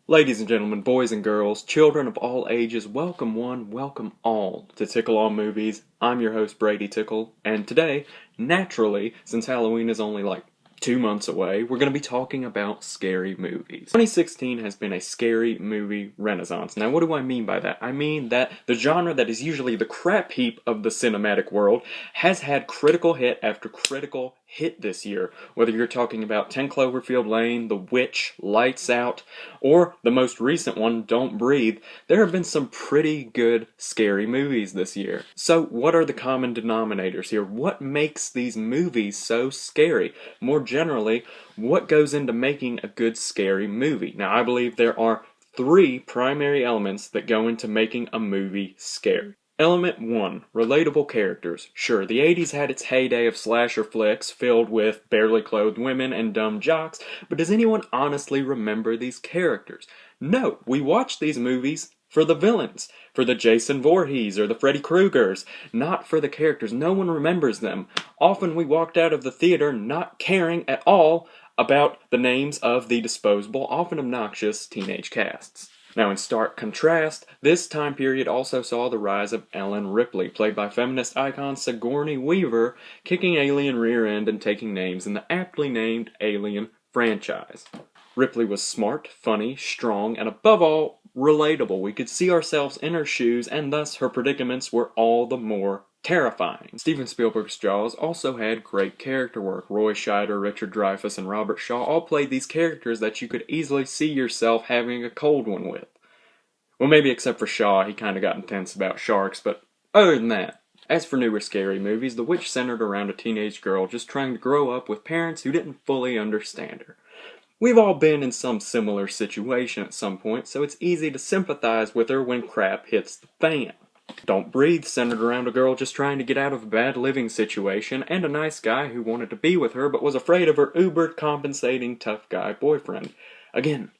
Ladies and gentlemen, boys and girls, children of all ages, welcome one, welcome all to Tickle All Movies. I'm your host, Brady Tickle, and today, naturally, since Halloween is only like 2 months away, we're going to be talking about scary movies. 2016 has been a scary movie renaissance. Now, what do I mean by that? I mean that the genre that is usually the crap heap of the cinematic world has had critical hit after critical hit this year. Whether you're talking about 10 Cloverfield Lane, The Witch, Lights Out, or the most recent one, Don't Breathe, there have been some pretty good scary movies this year. So what are the common denominators here? What makes these movies so scary? More generally, what goes into making a good scary movie? Now, I believe there are three primary elements that go into making a movie scary. Element 1. Relatable characters. Sure, the 80s had its heyday of slasher flicks filled with barely clothed women and dumb jocks, but does anyone honestly remember these characters? No, we watch these movies for the villains, for the Jason Voorhees or the Freddy Kruegers, not for the characters. No one remembers them. Often we walked out of the theater not caring at all about the names of the disposable, often obnoxious teenage casts. Now, in stark contrast, this time period also saw the rise of Ellen Ripley, played by feminist icon Sigourney Weaver, kicking alien rear end and taking names in the aptly named Alien franchise. Ripley was smart, funny, strong, and above all, relatable. We could see ourselves in her shoes, and thus her predicaments were all the more terrifying. Steven Spielberg's Jaws also had great character work. Roy Scheider, Richard Dreyfuss, and Robert Shaw all played these characters that you could easily see yourself having a cold one with. Well, maybe except for Shaw, he kind of got intense about sharks, but other than that. As for newer scary movies, The Witch centered around a teenage girl just trying to grow up with parents who didn't fully understand her. We've all been in some similar situation at some point, so it's easy to sympathize with her when crap hits the fan. Don't Breathe centered around a girl just trying to get out of a bad living situation and a nice guy who wanted to be with her but was afraid of her uber-compensating tough guy boyfriend. Again,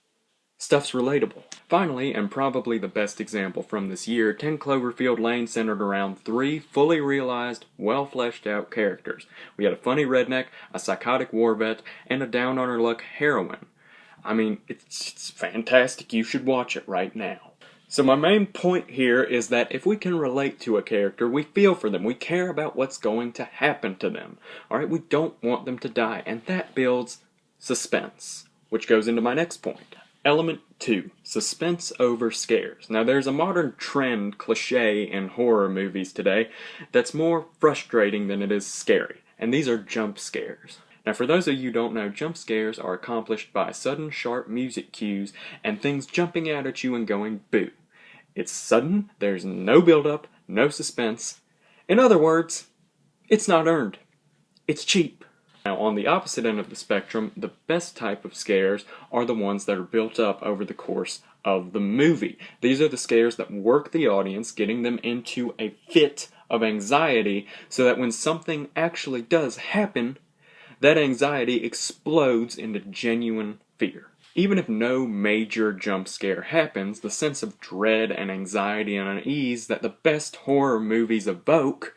stuff's relatable. Finally, and probably the best example from this year, 10 Cloverfield Lane centered around three fully realized, well-fleshed-out characters. We had a funny redneck, a psychotic war vet, and a down-on-her-luck heroine. I mean, it's fantastic. You should watch it right now. So my main point here is that if we can relate to a character, we feel for them. We care about what's going to happen to them. Alright, we don't want them to die, and that builds suspense, which goes into my next point. Element 2. Suspense over scares. Now there's a modern trend, cliche in horror movies today, that's more frustrating than it is scary, and these are jump scares. Now for those of you who don't know, jump scares are accomplished by sudden sharp music cues and things jumping out at you and going boo. It's sudden, there's no build-up, no suspense. In other words, it's not earned. It's cheap. Now, on the opposite end of the spectrum, the best type of scares are the ones that are built up over the course of the movie. These are the scares that work the audience, getting them into a fit of anxiety so that when something actually does happen, that anxiety explodes into genuine fear. Even if no major jump scare happens, the sense of dread and anxiety and unease that the best horror movies evoke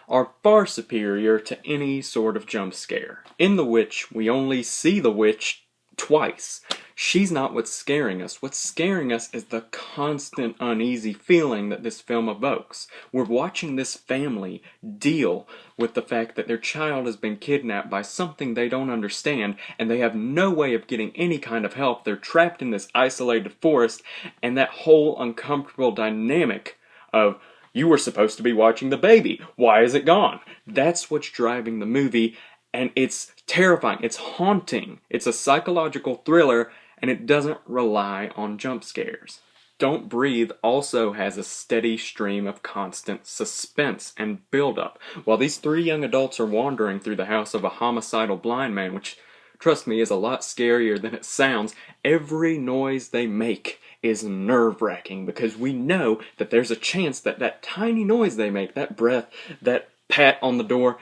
are far superior to any sort of jump scare. In The Witch, we only see the witch twice. She's not what's scaring us. What's scaring us is the constant uneasy feeling that this film evokes. We're watching this family deal with the fact that their child has been kidnapped by something they don't understand, and they have no way of getting any kind of help. They're trapped in this isolated forest, and that whole uncomfortable dynamic of, you were supposed to be watching the baby, why is it gone? That's what's driving the movie, and it's terrifying, it's haunting, it's a psychological thriller, and it doesn't rely on jump scares. Don't Breathe also has a steady stream of constant suspense and build-up. While these three young adults are wandering through the house of a homicidal blind man, which, trust me, is a lot scarier than it sounds, every noise they make is nerve-wracking because we know that there's a chance that that tiny noise they make, that breath, that pat on the door,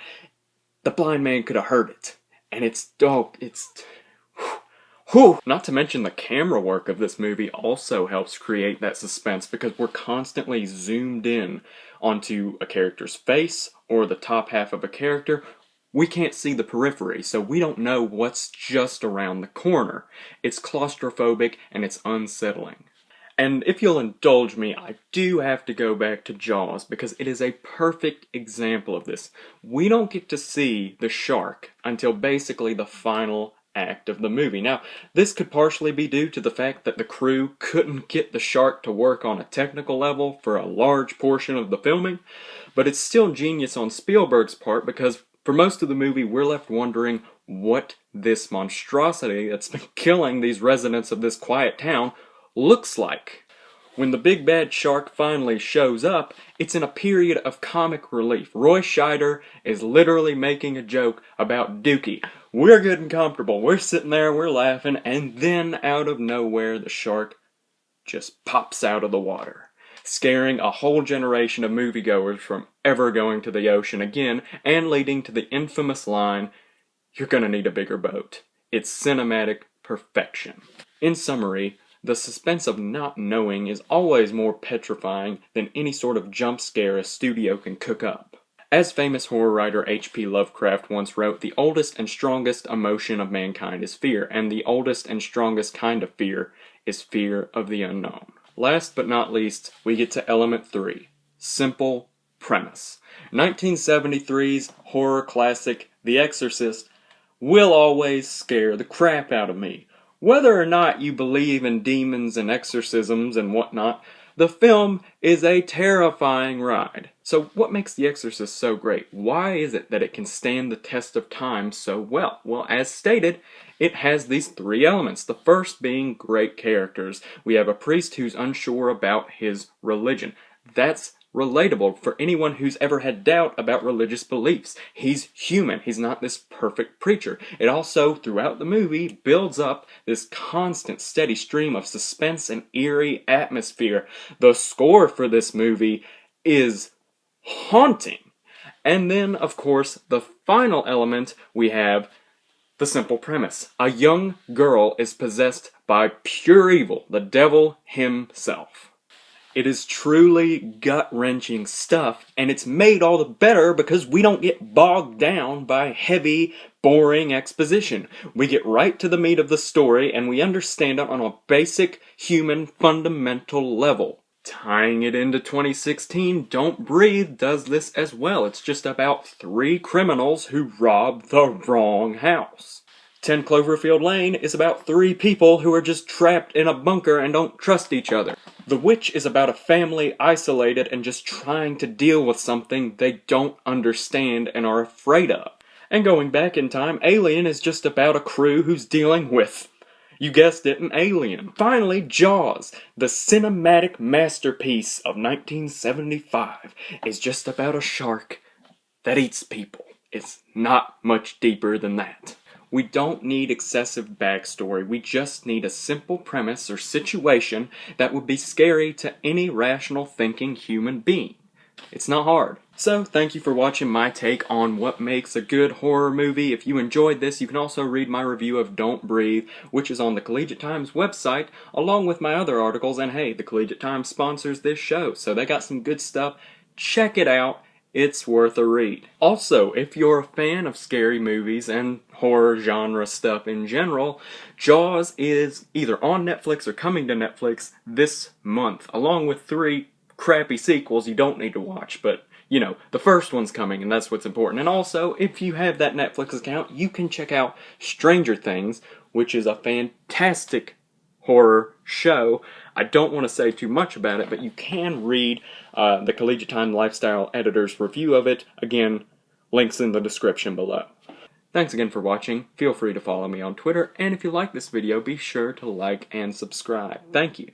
the blind man could have heard it. And whew. Not to mention the camera work of this movie also helps create that suspense because we're constantly zoomed in onto a character's face or the top half of a character we can't see the periphery, so we don't know what's just around the corner. It's claustrophobic and it's unsettling. And if you'll indulge me, I do have to go back to Jaws because it is a perfect example of this. We don't get to see the shark until basically the final act of the movie. Now, this could partially be due to the fact that the crew couldn't get the shark to work on a technical level for a large portion of the filming, but it's still genius on Spielberg's part because for most of the movie we're left wondering what this monstrosity that's been killing these residents of this quiet town looks like. When the big bad shark finally shows up, it's in a period of comic relief. Roy Scheider is literally making a joke about Dookie. We're getting comfortable, we're sitting there, we're laughing, and then out of nowhere the shark just pops out of the water, scaring a whole generation of moviegoers from ever going to the ocean again, and leading to the infamous line, "You're gonna need a bigger boat." It's cinematic perfection. In summary, the suspense of not knowing is always more petrifying than any sort of jump scare a studio can cook up. As famous horror writer H.P. Lovecraft once wrote, the oldest and strongest emotion of mankind is fear, and the oldest and strongest kind of fear is fear of the unknown. Last but not least, we get to element 3, simple premise. 1973's horror classic, The Exorcist, will always scare the crap out of me. Whether or not you believe in demons and exorcisms and whatnot, the film is a terrifying ride. So what makes The Exorcist so great? Why is it that it can stand the test of time so well? Well, as stated, it has these 3 elements. The first being great characters. We have a priest who's unsure about his religion. That's relatable for anyone who's ever had doubt about religious beliefs. He's human. He's not this perfect preacher. It also, throughout the movie, builds up this constant, steady stream of suspense and eerie atmosphere. The score for this movie is haunting. And then, of course, the final element, we have the simple premise. A young girl is possessed by pure evil, the devil himself. It is truly gut-wrenching stuff, and it's made all the better because we don't get bogged down by heavy, boring exposition. We get right to the meat of the story, and we understand it on a basic, human, fundamental level. Tying it into 2016, Don't Breathe does this as well. It's just about 3 criminals who rob the wrong house. 10 Cloverfield Lane is about 3 people who are just trapped in a bunker and don't trust each other. The Witch is about a family isolated and just trying to deal with something they don't understand and are afraid of. And going back in time, Alien is just about a crew who's dealing with, you guessed it, an alien. Finally, Jaws, the cinematic masterpiece of 1975, is just about a shark that eats people. It's not much deeper than that. We don't need excessive backstory, we just need a simple premise or situation that would be scary to any rational thinking human being. It's not hard. So, thank you for watching my take on what makes a good horror movie. If you enjoyed this, you can also read my review of Don't Breathe, which is on the Collegiate Times website, along with my other articles, and hey, the Collegiate Times sponsors this show, so they got some good stuff. Check it out. It's worth a read. Also, if you're a fan of scary movies and horror genre stuff in general, Jaws is either on Netflix or coming to Netflix this month, along with 3 crappy sequels you don't need to watch, but, you know, the first one's coming and that's what's important. And also, if you have that Netflix account, you can check out Stranger Things, which is a fantastic horror show. I don't want to say too much about it, but you can read the Collegiate Time Lifestyle Editor's review of it. Again, links in the description below. Thanks again for watching. Feel free to follow me on Twitter, and if you like this video, be sure to like and subscribe. Thank you.